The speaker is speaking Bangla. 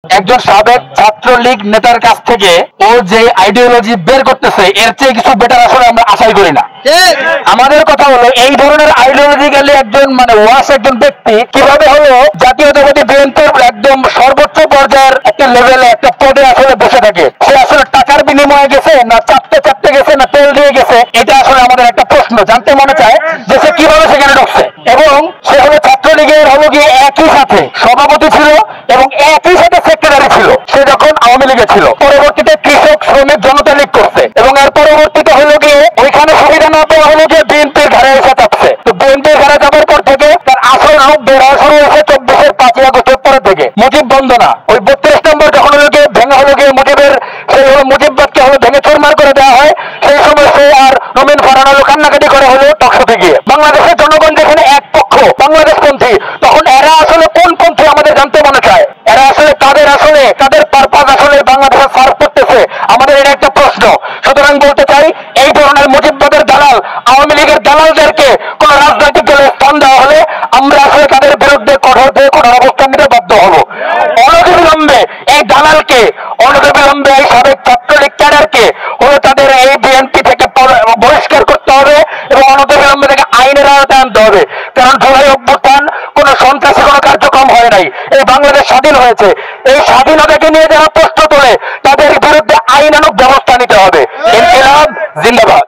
একজন সাবেক ছাত্রলীগ নেতার কাছ থেকে ও যে আইডিওলজি বের করতেছে এর চেয়ে কিছু বেটার আসলে আমরা আশাই করি না। আমাদের কথা হলো এই ধরনের আইডিওলজিক্যালি একজন ওয়াস একজন ব্যক্তি কিভাবে হলো জাতীয়তাবাদী বিএনপির একদম সর্বোচ্চ পর্যায়ের একটা লেভেলে একটা পদে আসলে বসে থাকে। সে আসলে টাকার বিনিময়ে গেছে না চাপতে চাপতে গেছে না তেল দিয়ে গেছে, এটা আসলে আমাদের একটা প্রশ্ন জানতে মনে চায় যে সে কিভাবে সেখানে ঢুকছে। এবং সে হলো ছাত্রলীগের হলো গিয়ে একই সাথে সভাপতি ছিল এবং একই সাথে সেক্রেটারি ছিল সে যখন আওয়ামী লীগে ছিল। পরবর্তীতে কৃষক শ্রমিক জনতা লীগ করছে এবং এর পরবর্তীতে হলো গিয়ে ওইখানে সুবিধা না পেয়ে হলো গিয়ে বিএনপির ঘরে এসে চাপছে। তো বিএনপির ঘরে যাবার পর থেকে তার আসল রূপ বের হওয়া শুরু হয়েছে 24-এর 5ই আগস্টের পরে থেকে। মুজিব বন্দনা ওই 32 নম্বর যখন হলো গিয়ে ভেঙে হলো গিয়ে মুজিবের সেই হলো মুজিববাদকে হলো ভেঙে চুরমার করে দেওয়া হয়, সেই সময় সে আর রমিন ফারহান হলো কান্নাকাটি করে হলো টকশোতে গিয়ে। বাংলাদেশের জনগণ যেখানে এক পক্ষ বাংলাদেশপন্থী, তখন এরা আসলে কোন পন্থী আমাদের জানতে মনে চায়। এরা আসলে তাদের পারপাস আসলে বাংলাদেশে সার্ভ করতেছে, আমাদের এটা একটা প্রশ্ন। সুতরাং বলতে চাই এই ধরনের মুজিববাদের দালাল আওয়ামী লীগের দালালদেরকে কোন রাজনৈতিক দলে স্থান দেওয়া হলে আমরা আসলে তাদের বিরুদ্ধে কঠোর থেকে কঠোর অবস্থান নিতে বাধ্য হব। অনতিবিলম্বে এই দালালকে, অনতিবিলম্বে এই সাবেক ছাত্রলীগ ক্যাডারকে হলো তাদের এই বিএনপি থেকে বহিষ্কার করতে হবে এবং অনতিবিলম্বে থেকে আইনের আওতায় আনতে হবে। কারণ জুলাই অভ্যুত্থান কোন সন্ত্রাসী কোন কার্যক্রম হয় নাই, এই বাংলাদেশ স্বাধীন হয়েছে। এই স্বাধীনতাকে নিয়ে যারা প্রশ্ন তোলে তাদের বিরুদ্ধে আইনানুগ ব্যবস্থা নিতে হবে। ইনকিলাব জিন্দাবাদ।